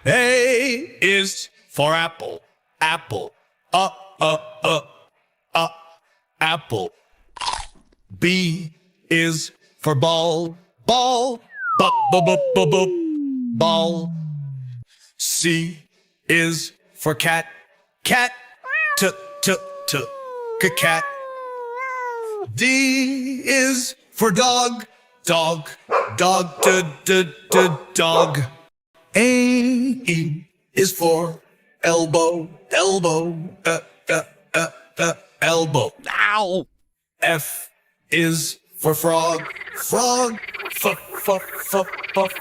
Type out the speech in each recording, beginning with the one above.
A is for apple, apple, apple. B is for ball, ball, ball. C is for cat, cat, cat. D is for dog, dog, dog, dog. A is for elbow, elbow, elbow. Ow! F is for frog, frog,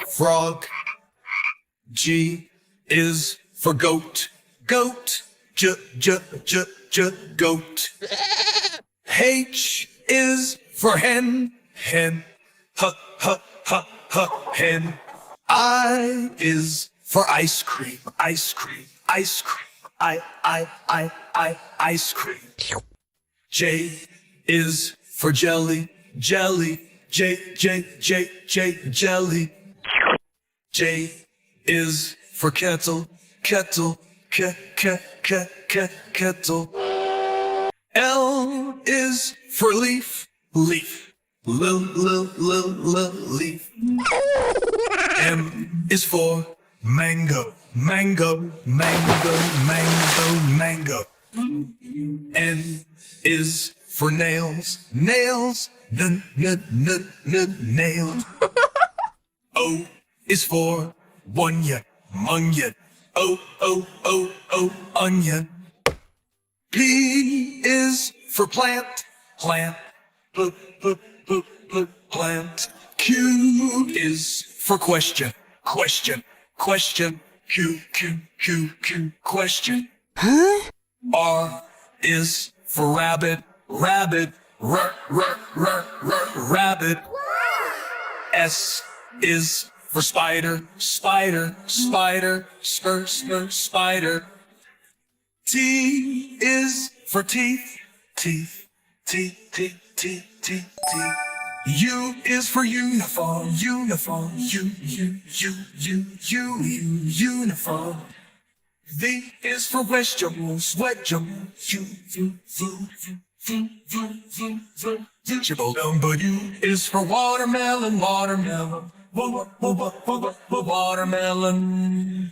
frog. G is for goat, goat, goat. H is for hen, hen, hen. I is for ice cream, ice cream, ice cream, ice cream. J is for jelly, jelly, jelly. J is for kettle, kettle, kettle. L is for leaf, leaf, leaf. M is for mango, mango, mango, mango, mango. N is for nails, nails, nails. O is for onion, onion, onion. P is for plant, plant, plant. Q is for question, question, question. Q, question. Huh? R is for rabbit, rabbit, rabbit. S is for spider, spider, spider, spider. T is for teeth, teeth, teeth. U is for uniform, uniform, uniform. V is for vegetables, vegetables, vegetable. Number U is for watermelon, watermelon, watermelon.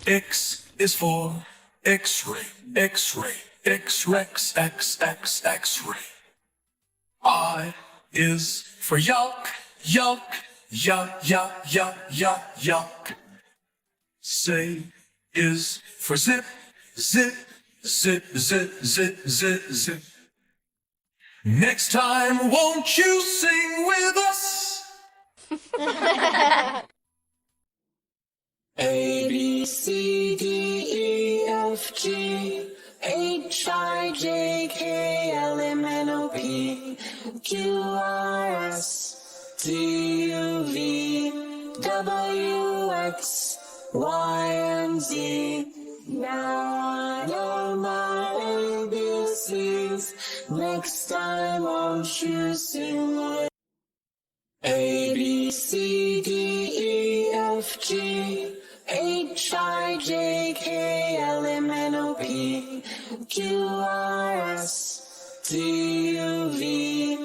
X is for X-ray, X-ray, X-ray, X-ray. I is for yolk, yolk, yolk. Z is for zip, zip, zip, zip, zip, zip, zip. Next time, won't you sing with us? A, B, C, D, E, F, G, H, I, J, K, L, M, N, O, P, Q, R, S, T, U, V, W, X, Y, and Z. Now I know my ABCs. Next time, won't you sing with A, B, C, D, E, F, G, H, I, J, K, L, M, N, O, P, Q, R, S, T, U, V,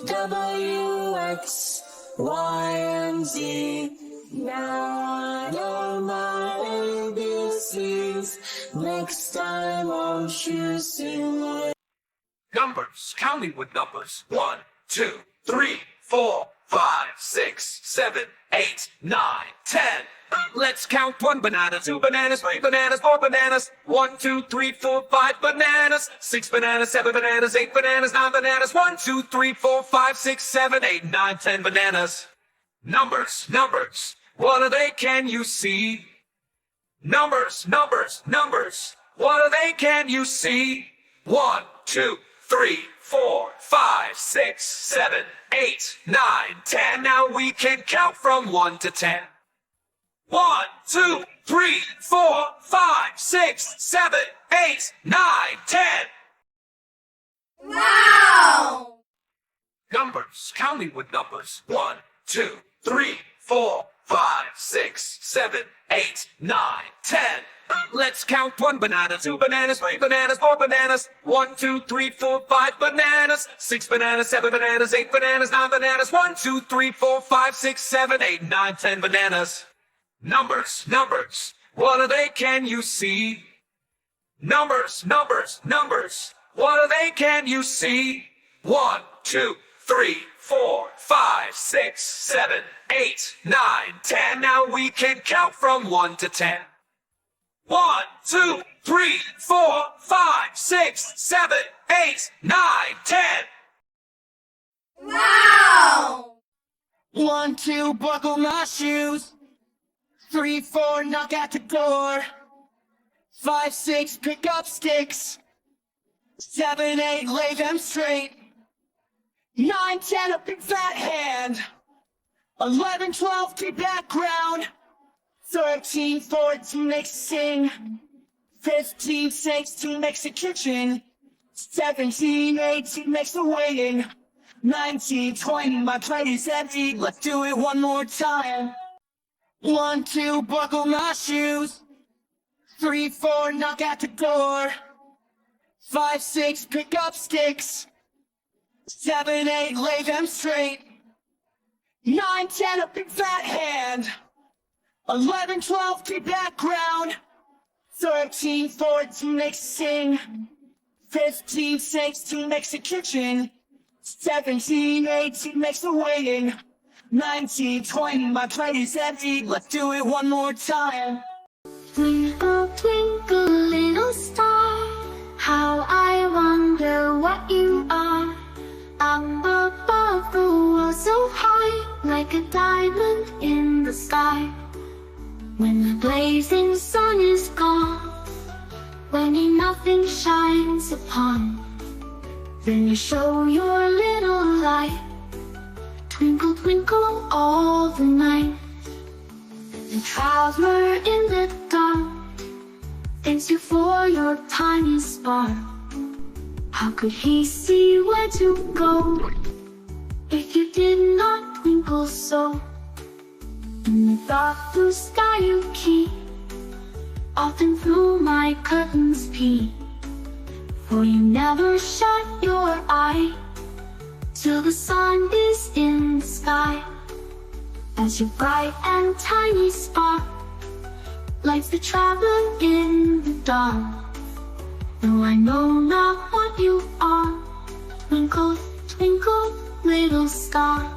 W, X, Y, and Z. Now I know my ABCs. Next time, won't you sing with Numbers, counting with numbers. 1, 2, 3, 4, 5, 6, 7, 8, 9, 10. Let's count 1 banana, 2 bananas, 3 bananas, 4 bananas. 1, 2, 3, 4, 5 bananas. 6 bananas, 7 bananas, 8 bananas, 9 bananas. 1, 2, 3, 4, 5, 6, 7, 8, 9, 10 bananas. Numbers, numbers. What are they? Can you see? Numbers, numbers, numbers. What are they? Can you see? 1, 2, 3, 4, 5, 6, 7, 8, 9, 10. Now we can count from 1 to 10. 1, 2, 3, 4, 5, 6, 7, 8, 9, 10. Wow! Numbers, counting with numbers. 1, 2, 3, 4, 5, 6, 7, 8, 9, 10. Let's count 1 banana, 2 bananas, 3 bananas, 4 bananas. 1, 2, 3, 4, 5 bananas. 6 bananas, 7 bananas, 8 bananas, 9 bananas. 1, 2, 3, 4, 5, 6, 7, 8, 9, 10 bananas. Numbers, numbers. What are they? Can you see? Numbers, numbers, numbers. What are they? Can you see? 1, 2, 3, 4, 5, 6, 7, 8, 9, 10. Now we can count from 1 to 10. 1, 2, 3, 4, 5, 6, 7, 8, 9, 10. Wow! 1, 2, buckle my shoes. 3, 4, knock at the door. 5, 6, pick up sticks. 7, 8, lay them straight. 9, 10, a big fat hand. 11, 12, keep that ground. 13, 14, makes a sing. 15, 16, makes a kitchen. 17, 18, makes a waiting. 19, 20, my plate is empty. Let's do it one more time. 1, 2, buckle my shoes. 3, 4, knock at the door. 5, 6, pick up sticks. 7, 8, lay them straight. 9, 10, a big fat hand. 11, 12, keep that ground. 13, 14, makes a sing. 15, 16, makes a kitchen. 17, 18, makes a waiting. 19, 20, my plate is empty. Let's do it one more time. Twinkle, twinkle, little star, how I wonder what you are. I'm above the world so high, like a diamond in the sky. When the blazing sun is gone, when nothing shines upon, then you show your little light. Twinkle, twinkle all the night. The traveler in the dark thanks you for your tiny spark. How could he see where to go if you did not twinkle so? In the dark blue sky you keep, often through my curtains peep. For you never shut your eye till the sun is in the sky. As your bright and tiny spark lights the traveler in the dark. Though I know not what you are, twinkle, twinkle, little star.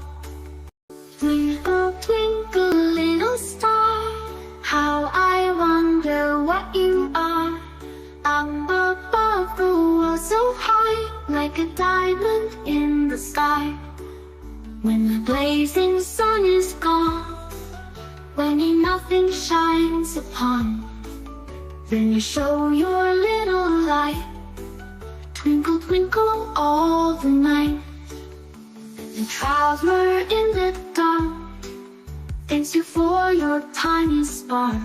Twinkle, twinkle, little star, how I wonder what you are. I'm above the world so high, like a diamond in the sky. When the blazing sun is gone, when nothing shines upon, then you show your little light. Twinkle, twinkle all the night. The traveler in the dark thanks you for your tiny spark.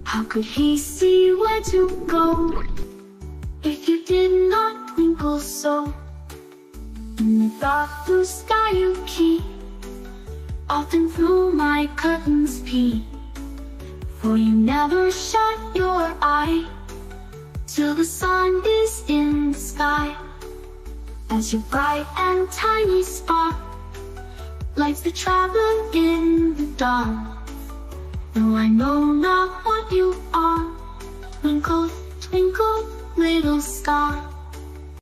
How could he see where to go if you did not twinkle so? In the dark blue sky you keep, often through my curtains peep. For you never shut your eye till the sun is in the sky. As your bright and tiny spark lights the traveler in the dark. Though I know not what you are, twinkle, twinkle, little star.